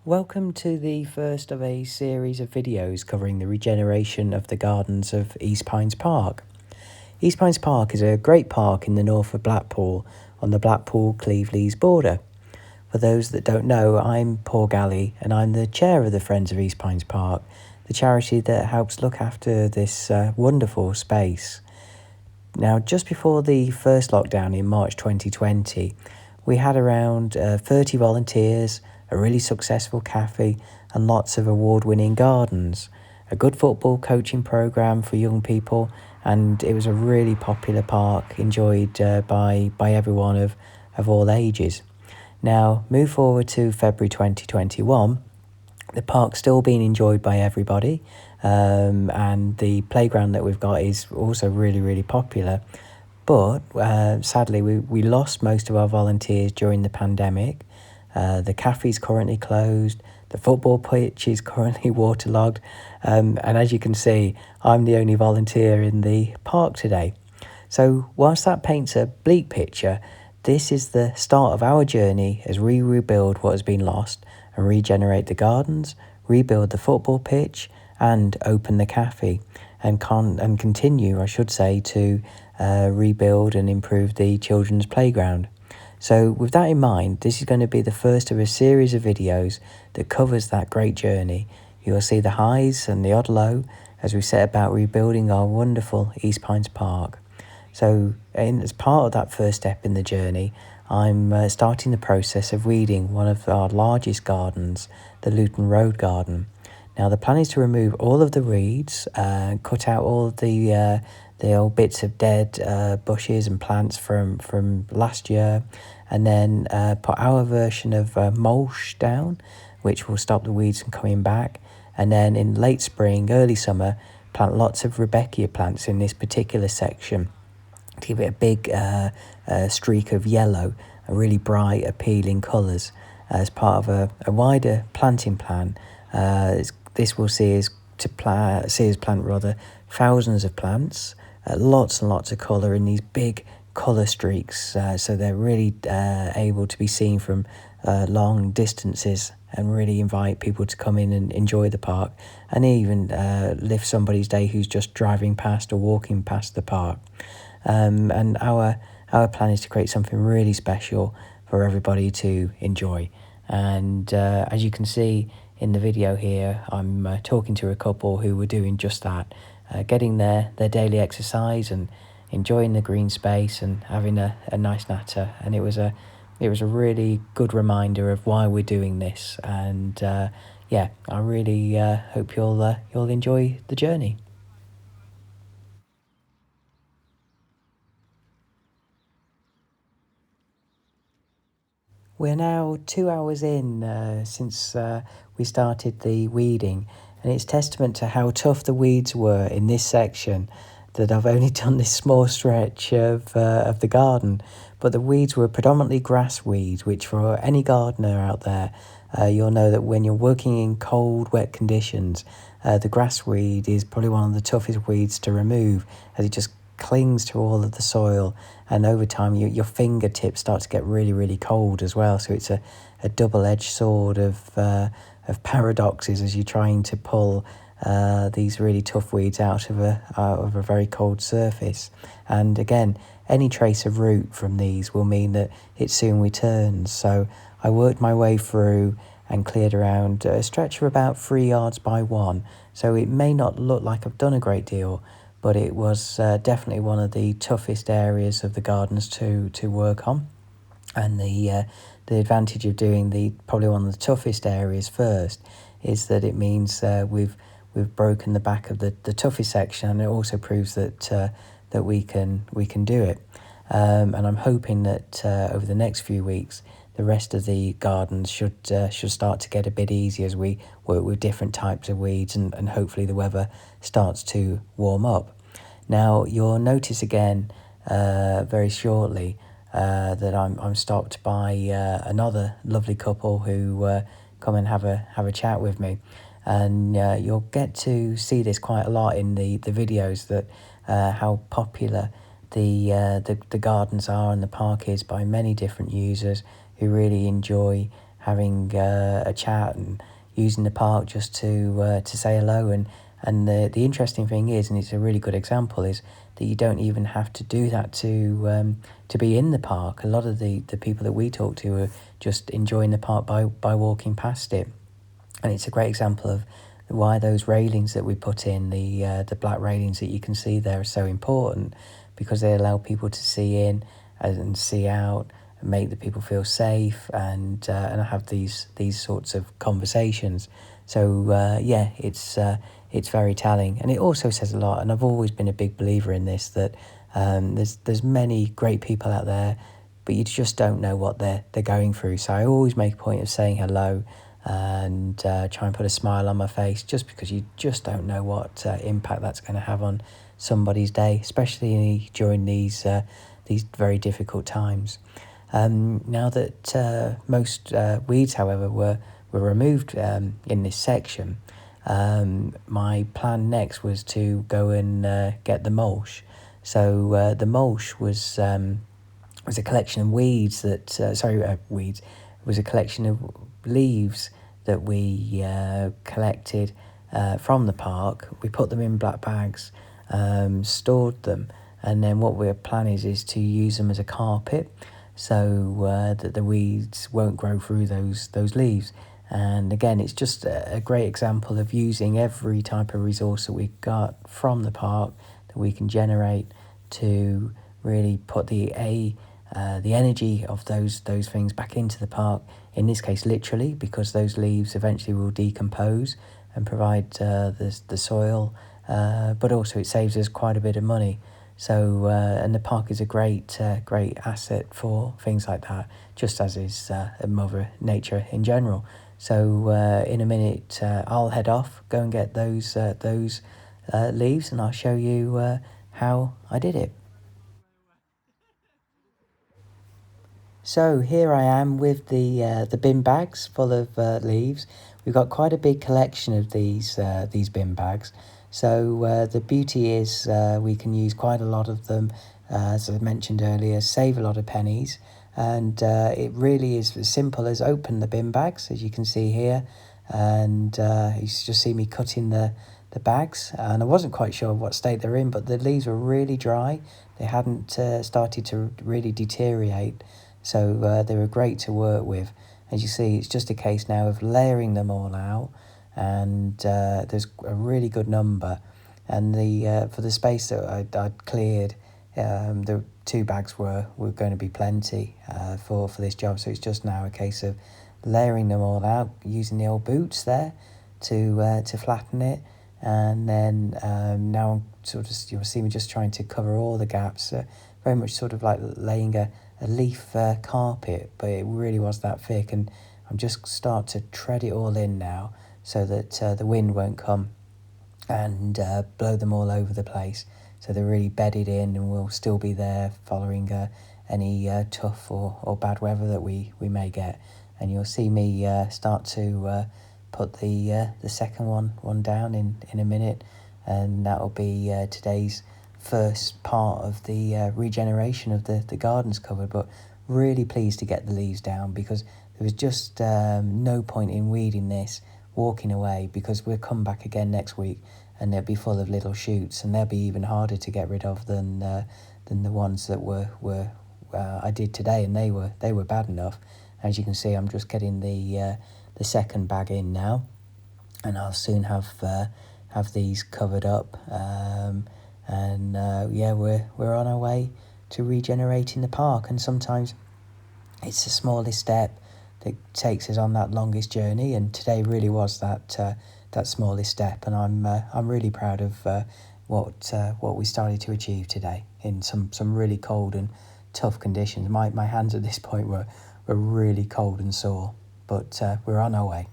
Welcome to the first of a series of videos covering the regeneration of the gardens of East Pines Park. East Pines Park is a great park in the north of Blackpool on the Blackpool-Cleveleys border. For those that don't know, I'm Paul Galley and I'm the chair of the Friends of East Pines Park, the charity that helps look after this wonderful space. Now, just before the first lockdown in March 2020, we had around 30 volunteers, a really successful cafe, and lots of award-winning gardens, a good football coaching program for young people, and it was a really popular park, enjoyed by everyone of all ages. Now, move forward to February 2021, the park's still being enjoyed by everybody, and the playground that we've got is also really popular. But sadly, we lost most of our volunteers during the pandemic. The cafe's currently closed. The football pitch is currently waterlogged. And as you can see, I'm the only volunteer in the park today. So whilst that paints a bleak picture, this is the start of our journey as we rebuild what has been lost and regenerate the gardens, rebuild the football pitch, and open the cafe, and continue, I should say, to rebuild and improve the children's playground. So with that in mind, this is going to be the first of a series of videos that covers that great journey. You'll see the highs and the odd low as we set about rebuilding our wonderful East Pines Park. So as part of that first step in the journey, I'm starting the process of weeding one of our largest gardens, the Luton Road Garden. Now the plan is to remove all of the weeds, cut out all of the old bits of dead bushes and plants from last year, and then put our version of mulch down, which will stop the weeds from coming back. And then in late spring, early summer, plant lots of Rudbeckia plants in this particular section to give it a big streak of yellow, a really bright, appealing colours as part of a wider planting plan. This will see us plant thousands of plants, lots and lots of colour in these big colour streaks, so they're really able to be seen from long distances and really invite people to come in and enjoy the park, and even lift somebody's day who's just driving past or walking past the park. And our plan is to create something really special for everybody to enjoy. And as you can see in the video here, I'm talking to a couple who were doing just that, getting their daily exercise and enjoying the green space and having a nice natter. And it was a really good reminder of why we're doing this. And yeah, I really hope you'll enjoy the journey. We're now 2 hours in since we started the weeding, and it's testament to how tough the weeds were in this section that I've only done this small stretch of the garden. But the weeds were predominantly grass weed, which for any gardener out there, you'll know that when you're working in cold, wet conditions, the grass weed is probably one of the toughest weeds to remove, as it just clings to all of the soil, and over time your fingertips start to get really cold as well. So it's a double-edged sword of paradoxes as you're trying to pull these really tough weeds out of a very cold surface. And again, any trace of root from these will mean that it soon returns. So I worked my way through and cleared around a stretch of about 3 yards by 1. So it may not look like I've done a great deal, but it was definitely one of the toughest areas of the gardens to work on. And the advantage of doing probably one of the toughest areas first is that it means we've broken the back of the toughest section, and it also proves that we can do it. And I'm hoping that over the next few weeks, the rest of the gardens should start to get a bit easier as we work with different types of weeds, and hopefully the weather starts to warm up. Now you'll notice again very shortly that I'm stopped by another lovely couple who come and have a chat with me, and you'll get to see this quite a lot in the videos, that how popular the gardens are and the park is by many different users who really enjoy having a chat and using the park just to say hello. And the interesting thing is, and it's a really good example, is that you don't even have to do that to be in the park. A lot of the people that we talk to are just enjoying the park by walking past it. And it's a great example of why those railings that we put in, the black railings that you can see there, are so important, because they allow people to see in and see out and make the people feel safe and have these sorts of conversations. So it's very telling, and it also says a lot. And I've always been a big believer in this, that there's many great people out there, but you just don't know what they're going through. So I always make a point of saying hello and try and put a smile on my face, just because you just don't know what impact that's going to have on somebody's day, especially during these very difficult times. Now that most weeds, however, were removed in this section, my plan next was to go and get the mulch. So the mulch was a collection of weeds that weeds. It was a collection of leaves that we collected from the park. We put them in black bags, stored them, and then what we're planning is to use them as a carpet, so that the weeds won't grow through those leaves. And again, it's just a great example of using every type of resource that we got from the park that we can generate to really put the energy of those things back into the park. In this case, literally, because those leaves eventually will decompose and provide the soil, but also it saves us quite a bit of money. So and the park is a great asset for things like that, just as is Mother Nature in general. So in a minute, I'll head off, go and get those leaves, and I'll show you how I did it. So here I am with the bin bags full of leaves. We've got quite a big collection of these bin bags. So the beauty is we can use quite a lot of them, as I mentioned earlier, save a lot of pennies. And it really is as simple as open the bin bags, as you can see here. And you just see me cutting the bags. And I wasn't quite sure what state they're in, but the leaves were really dry. They hadn't started to really deteriorate. So they were great to work with. As you see, it's just a case now of layering them all out, and there's a really good number. And the for the space that I'd cleared, the 2 bags were going to be plenty for this job. So it's just now a case of layering them all out, using the old boots there to flatten it. And then now I'm you'll see me just trying to cover all the gaps, very much sort of like laying a leaf carpet, but it really was that thick. And I'm just start to tread it all in now, so that the wind won't come and blow them all over the place. So they're really bedded in and will still be there following any tough or bad weather that we may get. And you'll see me start to put the second one down in a minute, and that'll be today's first part of the regeneration of the gardens covered. But really pleased to get the leaves down, because there was just no point in weeding this, walking away, because we'll come back again next week and they'll be full of little shoots, and they'll be even harder to get rid of than the ones that were I did today, and they were bad enough. As you can see, I'm just getting the second bag in now, and I'll soon have these covered up. We're on our way to regenerating the park. And sometimes it's the smallest step that takes us on that longest journey, and today really was that smallest step. And I'm really proud of what we started to achieve today in some really cold and tough conditions. My hands at this point were really cold and sore, but we're on our way.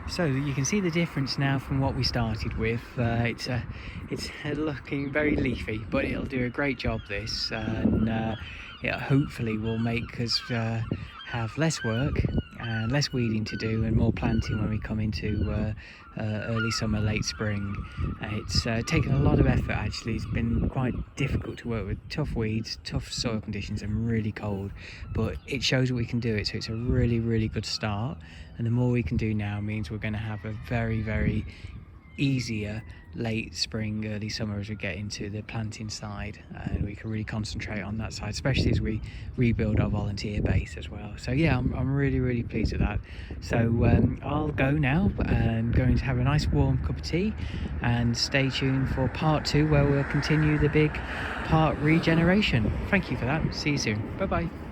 So you can see the difference now from what we started with. It's looking very leafy, but it'll do a great job this, and it hopefully will make us have less work and less weeding to do and more planting when we come into early summer, late spring. It's taken a lot of effort actually. It's been quite difficult to work with, tough weeds, tough soil conditions and really cold, but it shows that we can do it, so it's a really good start. And the more we can do now means we're going to have a very easier late spring, early summer as we get into the planting side, and we can really concentrate on that side, especially as we rebuild our volunteer base as well. So yeah, I'm really pleased with that. So I'll go now and going to have a nice warm cup of tea, and stay tuned for part 2 where we'll continue the big part regeneration. Thank you for that. See you soon. Bye bye.